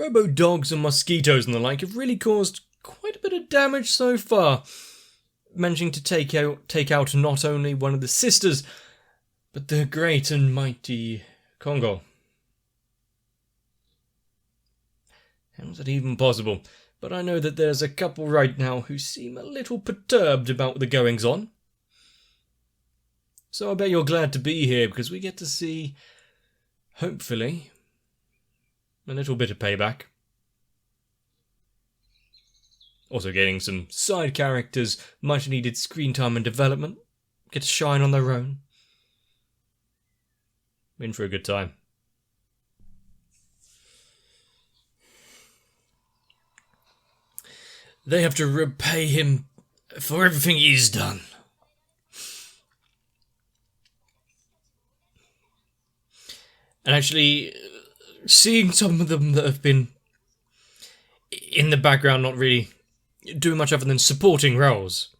robo-dogs and mosquitoes and the like have really caused quite a bit of damage so far, managing to take out not only one of the sisters, but the great and mighty Congo. How is that even possible? But I know that there's a couple right now who seem a little perturbed about the goings-on. So I bet you're glad to be here, because we get to see, hopefully, a little bit of payback. Also getting some side characters, much needed screen time and development, get to shine on their own. In for a good time. They have to repay him for everything he's done. And actually, seeing some of them that have been in the background, not really doing much other than supporting roles.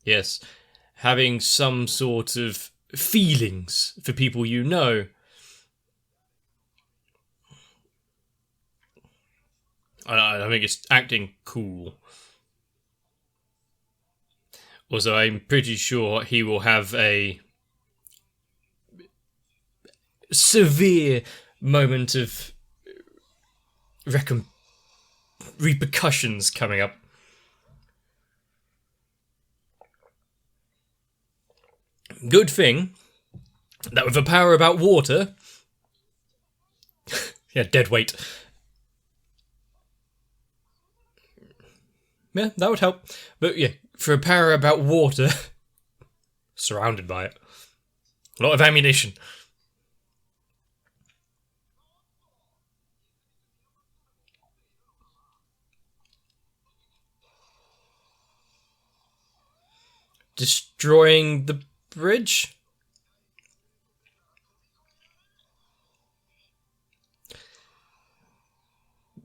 Yes, having some sort of feelings for people you know. I think it's acting cool. Also, I'm pretty sure he will have a severe moment of repercussions coming up. Good thing that with a power about water... yeah, dead weight. Yeah, that would help. But yeah, for a power about water, surrounded by it. A lot of ammunition. Destroying the bridge?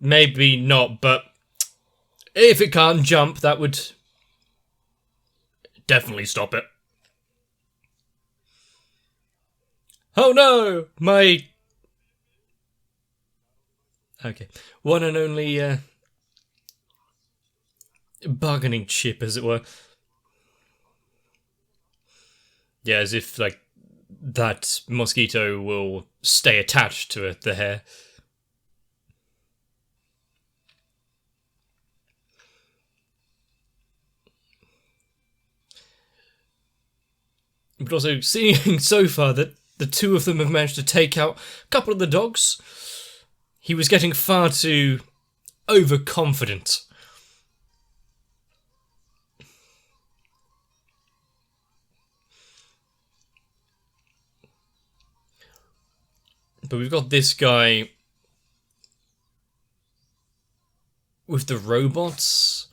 Maybe not, but if it can't jump, that would definitely stop it. Oh no! My... okay. One and only, bargaining chip, as it were. Yeah, as if, like, that mosquito will stay attached to it, the hair. But also, seeing so far that the two of them have managed to take out a couple of the dogs, he was getting far too overconfident. But we've got this guy with the robots.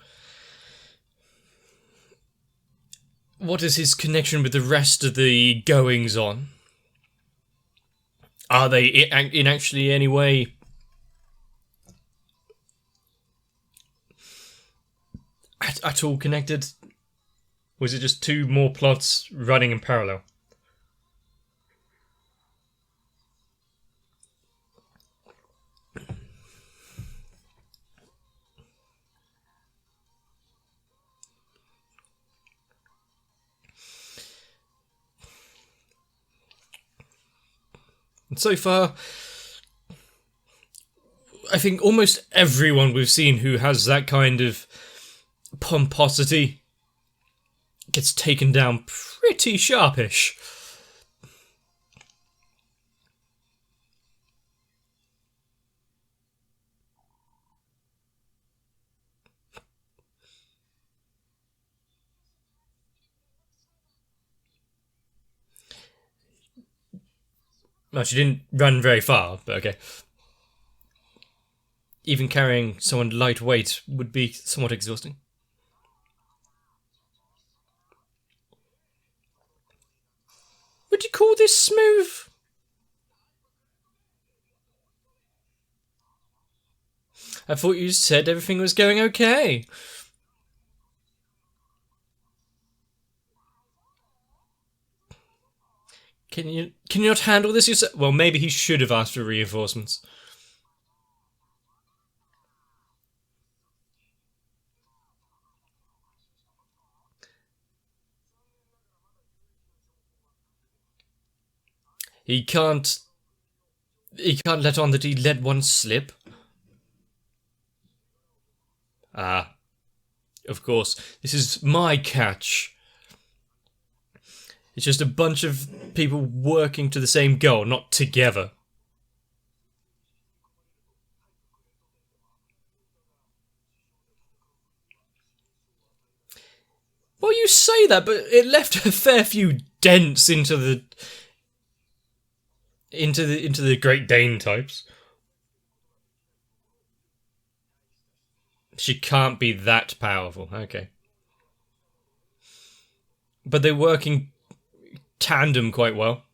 What is his connection with the rest of the goings-on? Are they in actually any way at all connected? Or is it just two more plots running in parallel? And so far, I think almost everyone we've seen who has that kind of pomposity gets taken down pretty sharpish. Well, she didn't run very far, but okay. Even carrying someone lightweight would be somewhat exhausting. Would you call this smooth? I thought you said everything was going okay. Can you not handle this yourself? Well, maybe he should have asked for reinforcements. He can't let on that he let one slip. Ah, of course, this is my catch. It's just a bunch of people working to the same goal, not together. Well, you say that, but it left a fair few dents into the Great Dane types. She can't be that powerful. Okay. But they work in tandem quite well.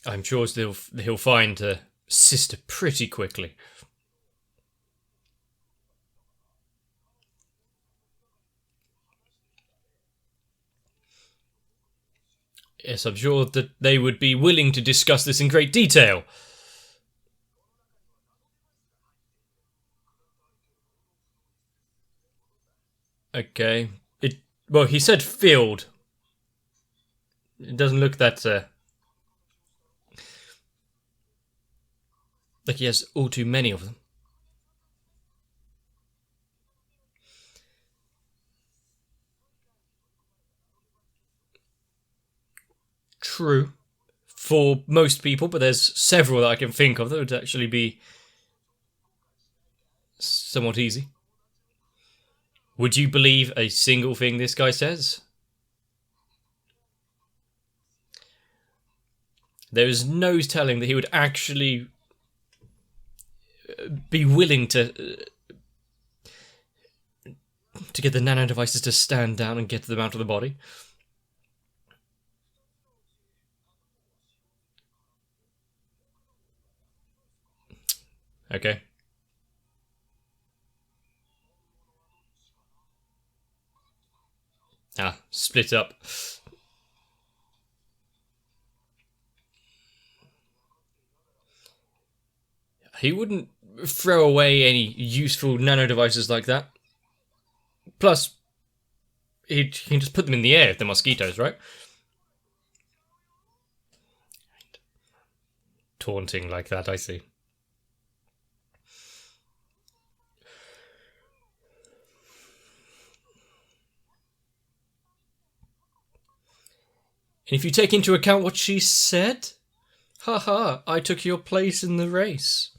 I'm sure he'll find a sister pretty quickly. Yes, I'm sure that they would be willing to discuss this in great detail. Okay. Well, he said field. It doesn't look that like he has all too many of them. True. For most people, but there's several that I can think of that would actually be somewhat easy. Would you believe a single thing this guy says? There is no telling that he would actually be willing to get the nano devices to stand down and get them out of the body. Okay. Split up. He wouldn't throw away any useful nano devices like that. Plus, he can just put them in the air if they're mosquitoes, right? Taunting like that, I see. And if you take into account what she said, haha, I took your place in the race.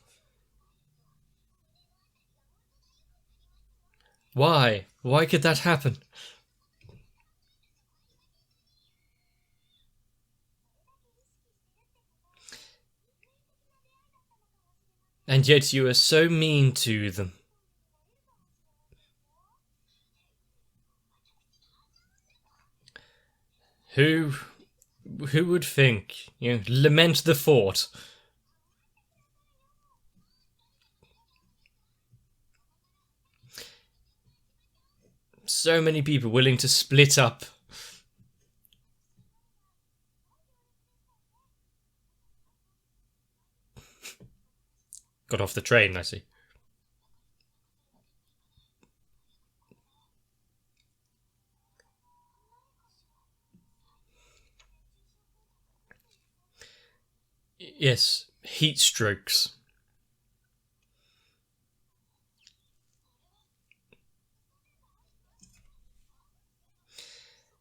Why? Why could that happen? And yet you are so mean to them. Who would think? Lament the fort. So many people willing to split up. Got off the train, I see. Yes, heat strokes.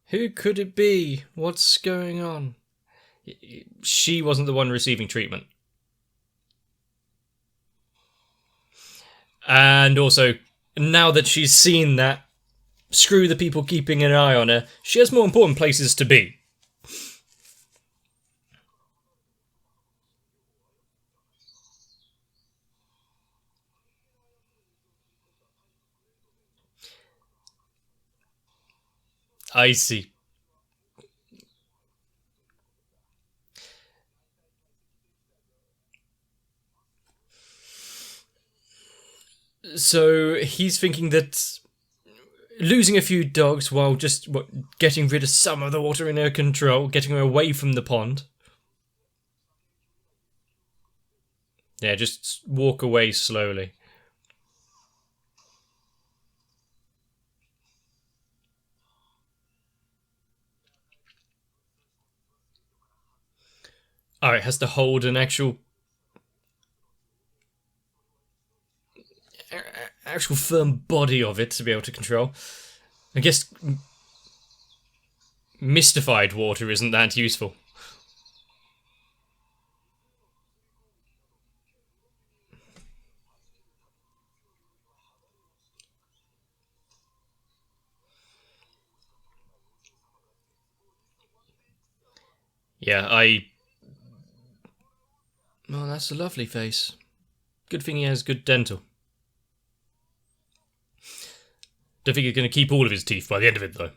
Who could it be? What's going on? She wasn't the one receiving treatment. And also, now that she's seen that, screw the people keeping an eye on her, she has more important places to be. I see. So he's thinking that losing a few dogs while just getting rid of some of the water in her control, getting her away from the pond. Yeah, just walk away slowly. Oh, it has to hold an actual firm body of it to be able to control. I guess mystified water isn't that useful. Yeah, oh, that's a lovely face. Good thing he has good dental. Don't think he's going to keep all of his teeth by the end of it, though.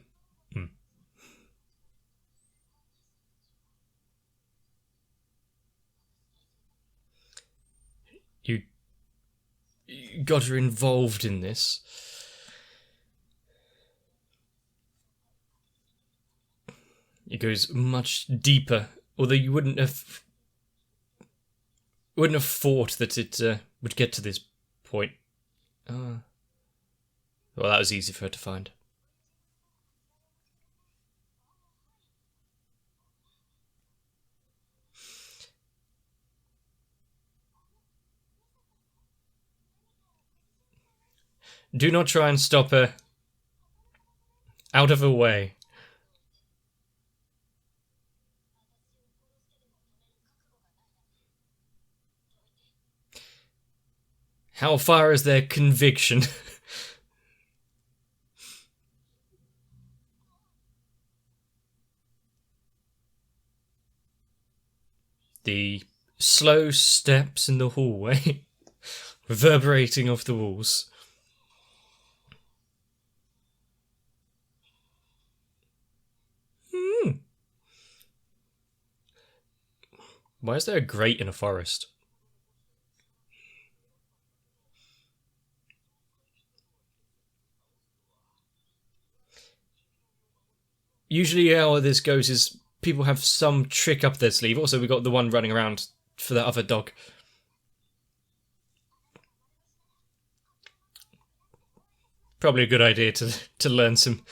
You got her involved in this. It goes much deeper, although you wouldn't have thought that it would get to this point. Well, that was easy for her to find. Do not try and stop her. Out of her way. How far is their conviction? The slow steps in the hallway, reverberating off the walls. Why is there a grate in a forest? Usually how this goes is people have some trick up their sleeve. Also, we got the one running around for the other dog. Probably a good idea to learn some.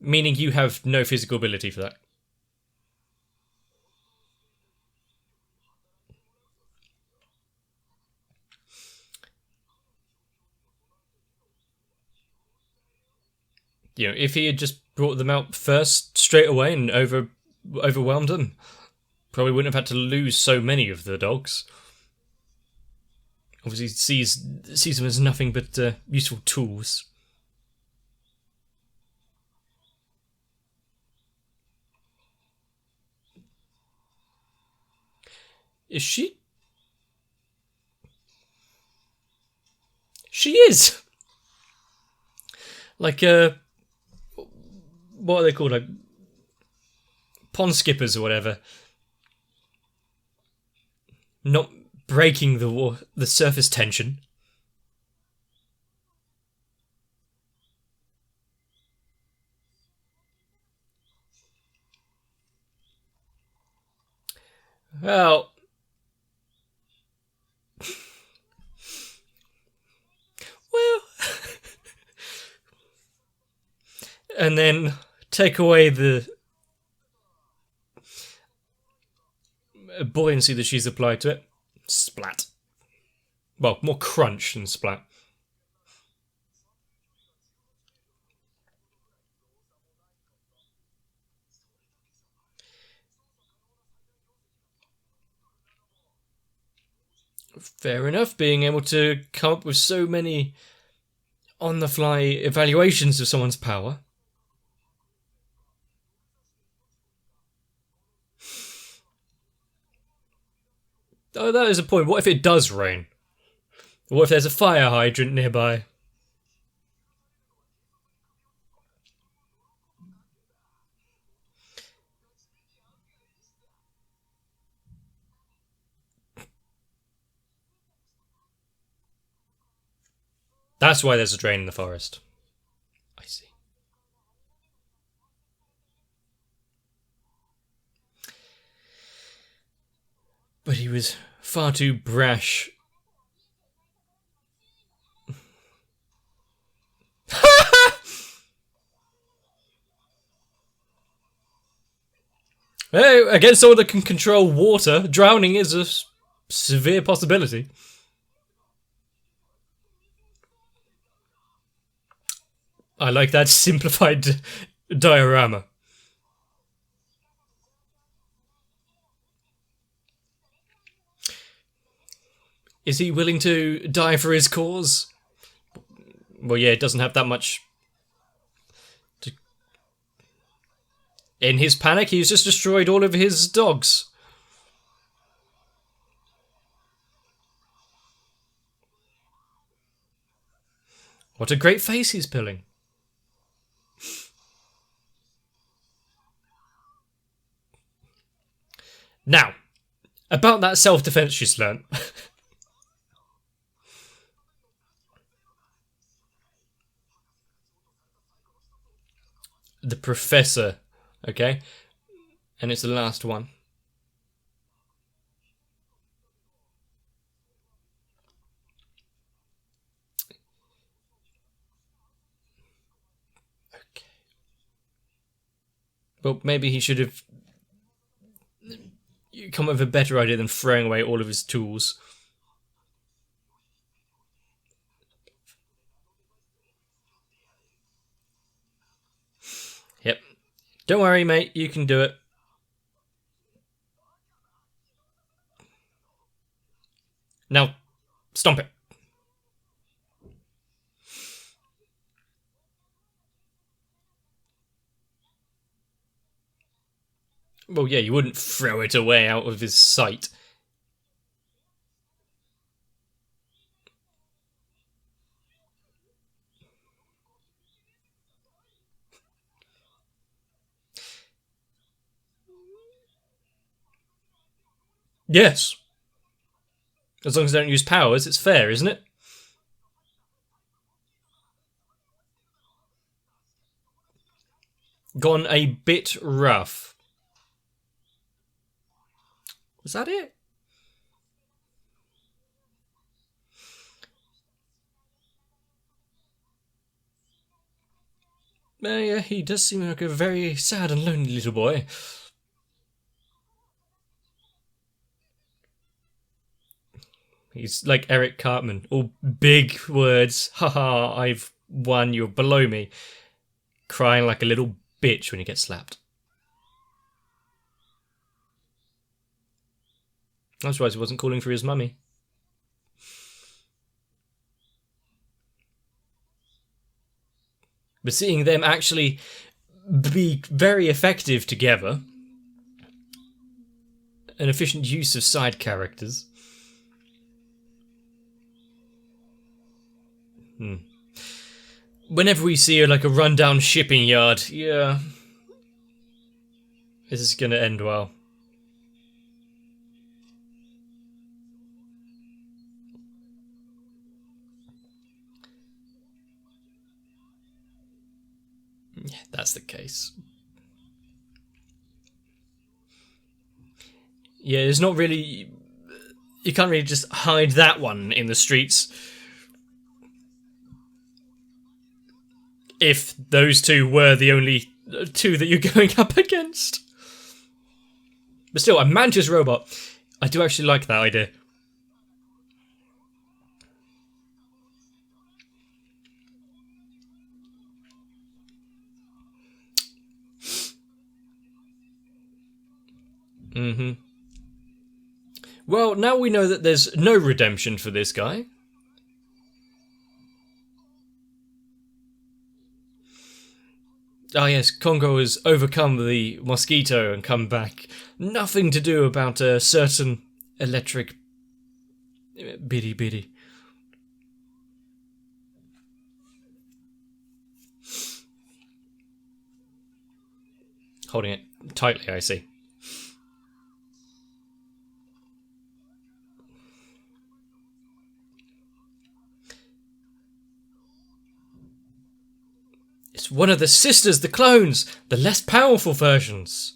Meaning you have no physical ability for that. You know, if he had just brought them out first straight away and overwhelmed them, probably wouldn't have had to lose so many of the dogs. Obviously sees them as nothing but useful tools. Is she? She is! Like, what are they called? Like, pond skippers or whatever. Not breaking the surface tension. Well, and then take away the buoyancy that she's applied to it. Splat. Well, more crunch than splat. Fair enough, being able to come up with so many on-the-fly evaluations of someone's power. Oh, that is a point. What if it does rain? What if there's a fire hydrant nearby? That's why there's a drain in the forest. I see. But he was far too brash. Hey, against someone that can control water, drowning is a severe possibility. I like that simplified diorama. Is he willing to die for his cause? Well, yeah, it doesn't have that much. In his panic, he's just destroyed all of his dogs. What a great face he's pulling. Now, about that self-defense she's learnt. The professor, okay? And it's the last one. Okay. Well, maybe he should have come up with a better idea than throwing away all of his tools. Yep. Don't worry, mate. You can do it. Now, stomp it. Well, yeah, you wouldn't throw it away out of his sight. Yes. As long as they don't use powers, it's fair, isn't it? Gone a bit rough. Was that it? Yeah, he does seem like a very sad and lonely little boy. He's like Eric Cartman, all big words. Haha, I've won, you're below me. Crying like a little bitch when he gets slapped. I'm surprised he wasn't calling for his mummy. But seeing them actually be very effective together, an efficient use of side characters. Whenever we see like a rundown shipping yard, yeah, this is gonna end well. Yeah, that's the case. Yeah, there's not really... You can't really just hide that one in the streets. If those two were the only two that you're going up against. But still, a Mantis robot. I do actually like that idea. Well, now we know that there's no redemption for this guy. Ah yes, Congo has overcome the mosquito and come back. Nothing to do about a certain electric biddy. Holding it tightly, I see. It's one of the sisters, the clones, the less powerful versions.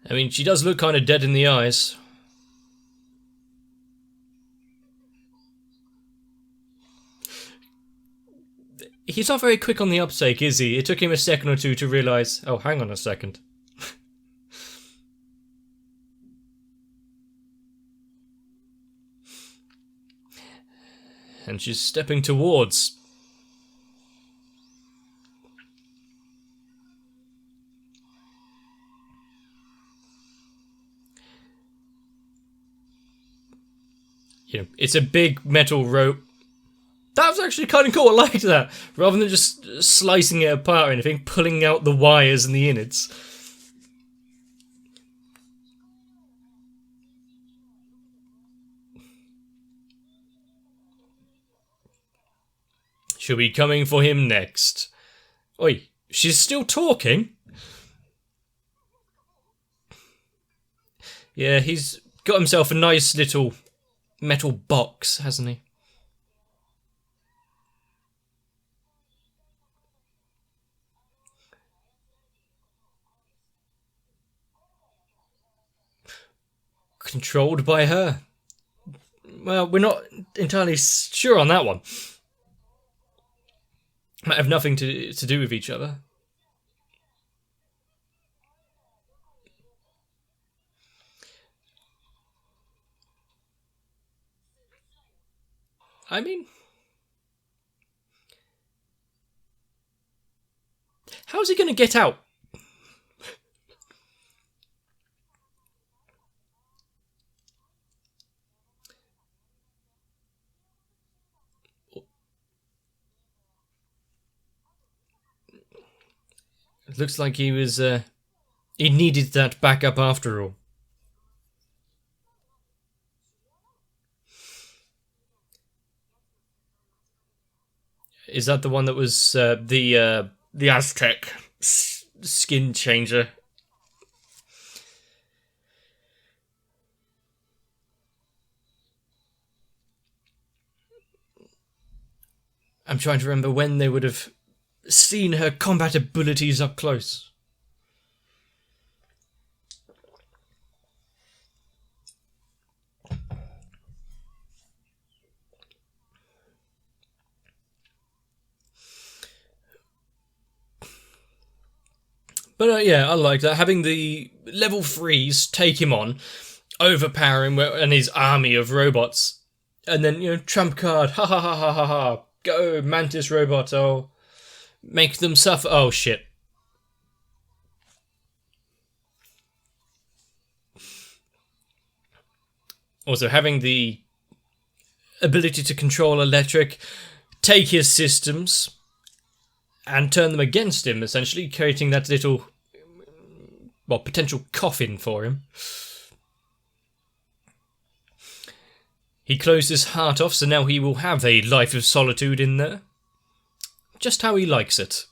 I mean, she does look kind of dead in the eyes. He's not very quick on the uptake, is he? It took him a second or two to realise, oh, hang on a second. And she's stepping towards. You know, it's a big metal rope. That was actually kind of cool, I liked that. Rather than just slicing it apart or anything, pulling out the wires and the innards. She'll be coming for him next. Oi, she's still talking? Yeah, he's got himself a nice little metal box, hasn't he? Controlled by her. Well, we're not entirely sure on that one. Might have nothing to do with each other. I mean, how's he going to get out? It looks like he was, he needed that backup after all. Is that the one that was the Aztec skin changer? I'm trying to remember when they would have seen her combat abilities up close. But yeah, I like that. Having the level 3s take him on, overpower him and his army of robots. And then, you know, trump card, ha ha ha ha ha ha, go, Mantis robot, oh, make them suffer, oh shit. Also, having the ability to control electric, take his systems, and turn them against him, essentially, creating that little, well, potential coffin for him. He closed his heart off, so now he will have a life of solitude in there. Just how he likes it.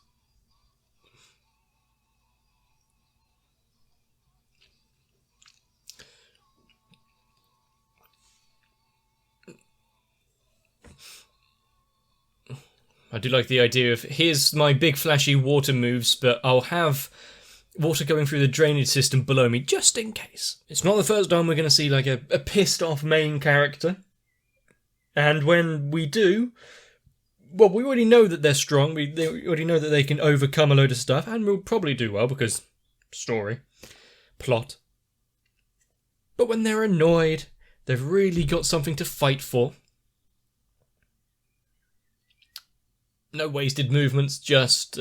I do like the idea of, here's my big flashy water moves, but I'll have water going through the drainage system below me, just in case. It's not the first time we're going to see like a pissed off main character. And when we do, well, we already know that they're strong, we already know that they can overcome a load of stuff, and we'll probably do well, because story, plot. But when they're annoyed, they've really got something to fight for. No wasted movements, just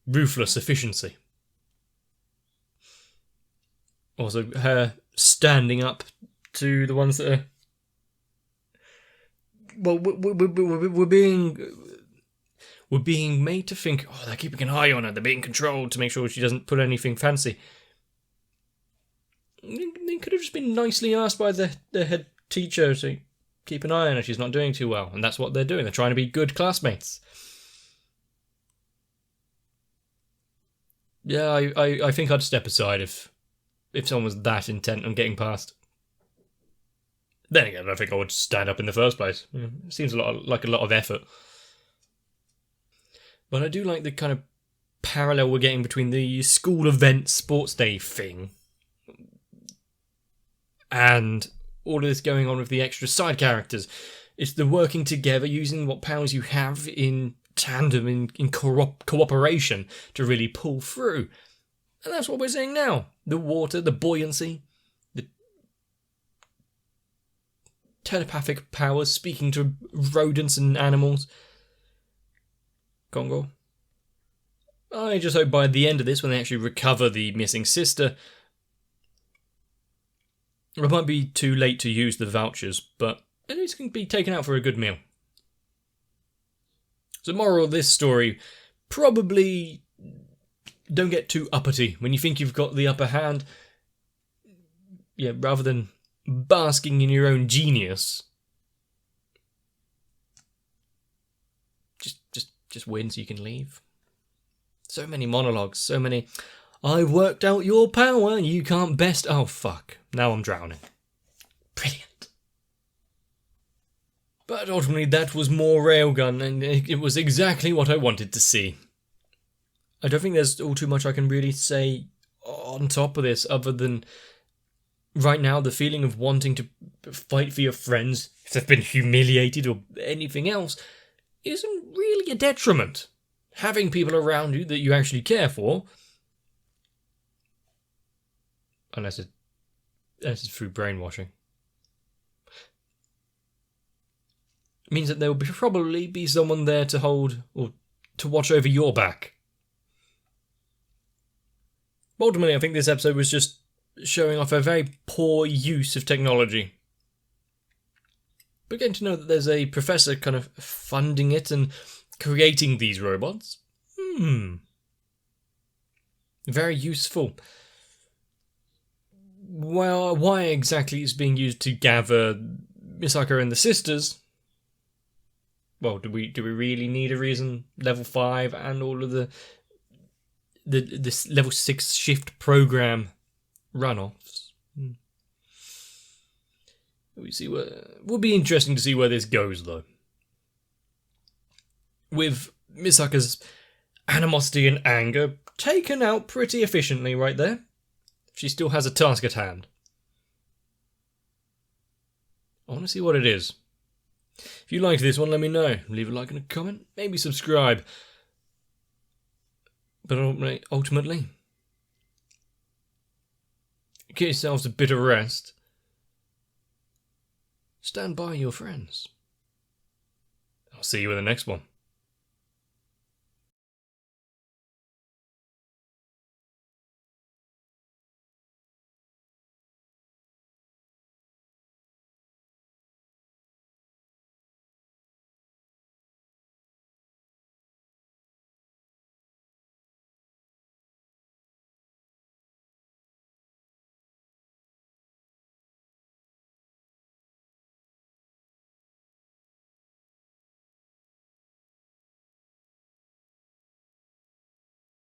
ruthless efficiency. Also, her standing up to the ones that are... Well, we're being made to think, oh, they're keeping an eye on her, they're being controlled to make sure she doesn't put anything fancy. They could have just been nicely asked by the head teacher to keep an eye on her, she's not doing too well, and that's what they're doing, they're trying to be good classmates. Yeah, I think I'd step aside if someone was that intent on getting past. Then again, I don't think I would stand up in the first place. It seems like a lot of effort. But I do like the kind of parallel we're getting between the school event sports day thing and all of this going on with the extra side characters. It's the working together, using what powers you have in tandem, in cooperation to really pull through. And that's what we're seeing now. The water, the buoyancy, the telepathic powers, speaking to rodents and animals. Congo. I just hope by the end of this, when they actually recover the missing sister, it might be too late to use the vouchers, but at least it can be taken out for a good meal. So moral of this story, probably don't get too uppity when you think you've got the upper hand. Yeah, rather than basking in your own genius, just win so you can leave. So many monologues, so many, I worked out your power, you can't best, oh fuck, now I'm drowning. Brilliant. But ultimately that was more Railgun, and it was exactly what I wanted to see. I don't think there's all too much I can really say on top of this, other than right now the feeling of wanting to fight for your friends if they've been humiliated or anything else isn't really a detriment. Having people around you that you actually care for, unless it's through brainwashing, means that there will probably be someone there to hold or to watch over your back. Ultimately, I think this episode was just showing off a very poor use of technology. But getting to know that there's a professor kind of funding it and creating these robots. Very useful. Well, why exactly it's being used to gather Misaka and the sisters? Well, do we really need a reason? Level 5 and all of this level 6 shift program runoffs. We see will be interesting to see where this goes, though. With Misaka's animosity and anger taken out pretty efficiently right there. She still has a task at hand. I want to see what it is. If you liked this one, let me know. Leave a like and a comment. Maybe subscribe. But ultimately, get yourselves a bit of rest. Stand by your friends. I'll see you in the next one.